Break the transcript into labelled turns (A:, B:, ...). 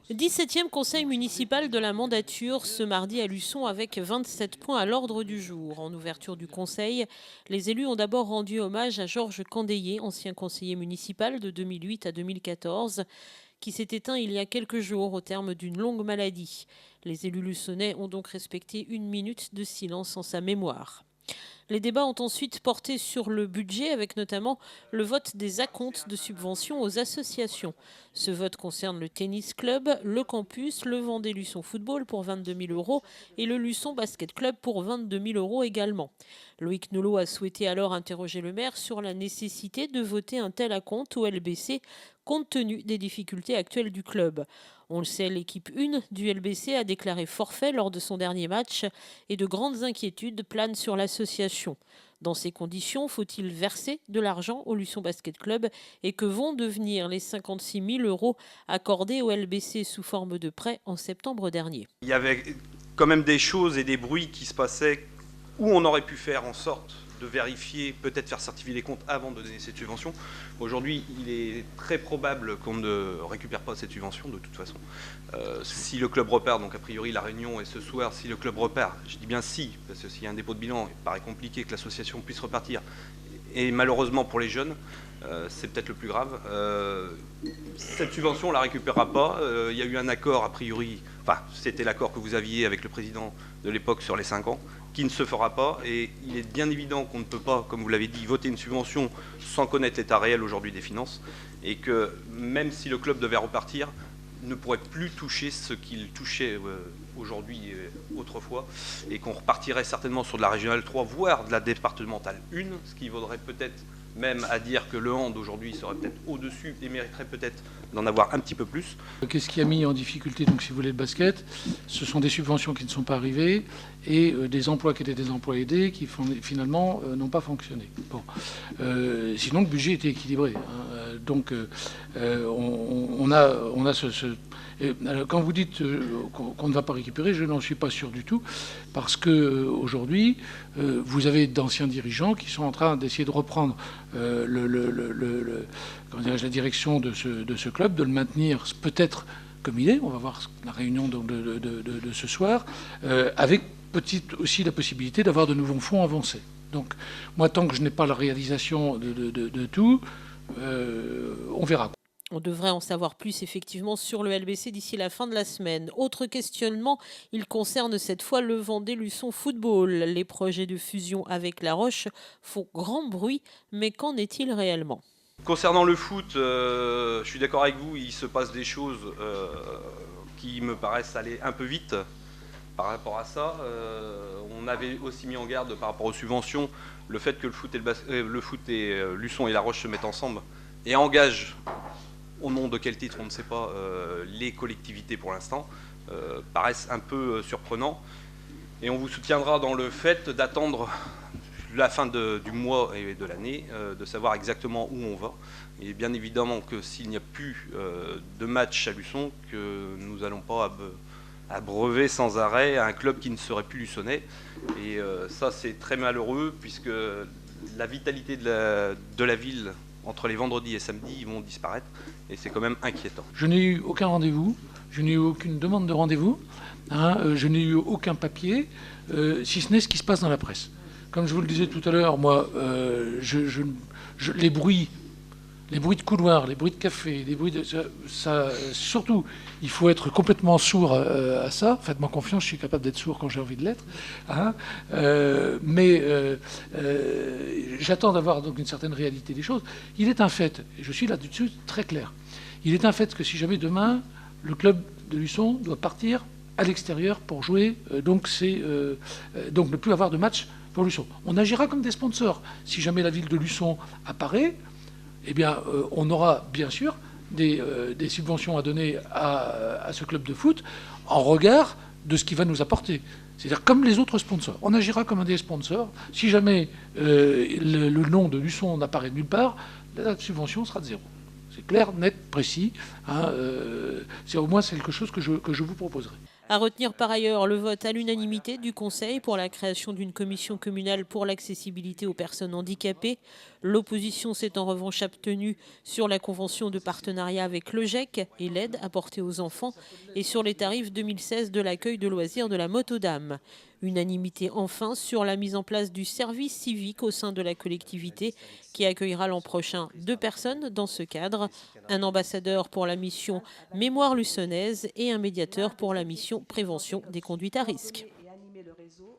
A: 17e conseil municipal de la mandature ce mardi à Luçon avec 27 points à l'ordre du jour. En ouverture du conseil, les élus ont d'abord rendu hommage à Georges Candéier, ancien conseiller municipal de 2008 à 2014, qui s'est éteint il y a quelques jours au terme d'une longue maladie. Les élus luçonnais ont donc respecté 1 minute de silence en sa mémoire. Les débats ont ensuite porté sur le budget avec notamment le vote des acomptes de subventions aux associations. Ce vote concerne le tennis club, le campus, le Vendée Luçon Football pour 22 000 euros et le Luçon Basket Club pour 22 000 euros également. Loïc Nolot a souhaité alors interroger le maire sur la nécessité de voter un tel acompte au LBC compte tenu des difficultés actuelles du club. On le sait, l'équipe 1 du LBC a déclaré forfait lors de son dernier match et de grandes inquiétudes planent sur l'association. Dans ces conditions, faut-il verser de l'argent au Luçon Basket Club et que vont devenir les 56 000 euros accordés au LBC sous forme de prêt en septembre dernier?
B: Il y avait quand même des choses et des bruits qui se passaient où on aurait pu faire en sorte de vérifier, peut-être faire certifier les comptes avant de donner cette subvention. Aujourd'hui, il est très probable qu'on ne récupère pas cette subvention de toute façon. Si le club repart, donc a priori la réunion est ce soir, si le club repart, je dis bien si, parce que s'il y a un dépôt de bilan, il paraît compliqué que l'association puisse repartir. Et malheureusement pour les jeunes, c'est peut-être le plus grave. Cette subvention, on ne la récupérera pas. Il y a eu un accord, a priori, enfin, c'était l'accord que vous aviez avec le président de l'époque sur les 5 ans, qui ne se fera pas. Et il est bien évident qu'on ne peut pas, comme vous l'avez dit, voter une subvention sans connaître l'état réel aujourd'hui des finances. Et que même si le club devait repartir, ne pourrait plus toucher ce qu'il touchait aujourd'hui autrefois, et qu'on repartirait certainement sur de la régionale 3, voire de la départementale 1, ce qui vaudrait peut-être même à dire que le hand aujourd'hui serait peut-être au-dessus et mériterait peut-être d'en avoir un petit peu plus.
C: Qu'est-ce qui a mis en difficulté, donc, si vous voulez, le basket? Ce sont des subventions qui ne sont pas arrivées et des emplois qui étaient des emplois aidés qui finalement n'ont pas fonctionné. Bon. Sinon, le budget était équilibré. Hein. Donc, on a alors, quand vous dites qu'on ne va pas récupérer, je n'en suis pas sûr du tout, parce que aujourd'hui, vous avez d'anciens dirigeants qui sont en train d'essayer de reprendre la direction de ce club, de le maintenir peut-être comme il est. On va voir la réunion donc, de ce soir, avec aussi la possibilité d'avoir de nouveaux fonds avancés. Donc, moi, tant que je n'ai pas la réalisation de tout, on verra.
A: On devrait en savoir plus effectivement sur le LBC d'ici la fin de la semaine. Autre questionnement, il concerne cette fois le Vendée Luçon Football. Les projets de fusion avec La Roche font grand bruit, mais qu'en est-il réellement?
B: Concernant le foot, je suis d'accord avec vous, il se passe des choses qui me paraissent aller un peu vite par rapport à ça. On avait aussi mis en garde par rapport aux subventions, le fait que le foot et Luçon et La Roche se mettent ensemble et engagent, au nom de quel titre on ne sait pas, les collectivités pour l'instant, paraissent un peu surprenants. Et on vous soutiendra dans le fait d'attendre la fin du mois et de l'année, de savoir exactement où on va. Et bien évidemment que s'il n'y a plus de match à Luçon, que nous n'allons pas abreuver sans arrêt un club qui ne serait plus luçonnais. Et ça, c'est très malheureux, puisque la vitalité de la ville entre les vendredis et samedis vont disparaître, et c'est quand même inquiétant.
C: Je n'ai eu aucun rendez-vous, je n'ai eu aucune demande de rendez-vous, hein, je n'ai eu aucun papier, si ce n'est ce qui se passe dans la presse. Comme je vous le disais tout à l'heure, moi, les bruits de couloir, les bruits de café, les bruits de ça, surtout, il faut être complètement sourd à ça. Faites-moi confiance, je suis capable d'être sourd quand j'ai envie de l'être. Hein. Mais j'attends d'avoir donc une certaine réalité des choses. Il est un fait, et je suis là-dessus très clair, il est un fait que si jamais demain, le club de Luçon doit partir à l'extérieur pour jouer, donc ne plus avoir de match pour Luçon. On agira comme des sponsors. Si jamais la ville de Luçon apparaît, eh bien, on aura bien sûr des subventions à donner à ce club de foot en regard de ce qu'il va nous apporter. C'est-à-dire comme les autres sponsors. On agira comme un des sponsors. Si jamais le nom de Luçon n'apparaît nulle part, la subvention sera de zéro. C'est clair, net, précis. Hein, au moins, c'est quelque chose que je vous proposerai.
A: À retenir par ailleurs le vote à l'unanimité du Conseil pour la création d'une commission communale pour l'accessibilité aux personnes handicapées. L'opposition s'est en revanche abstenue sur la convention de partenariat avec le GEC et l'aide apportée aux enfants et sur les tarifs 2016 de l'accueil de loisirs de la Moto-Dame. Unanimité enfin sur la mise en place du service civique au sein de la collectivité qui accueillera l'an prochain 2 personnes dans ce cadre, un ambassadeur pour la mission Mémoire luçonnaise et un médiateur pour la mission Prévention des conduites à risque.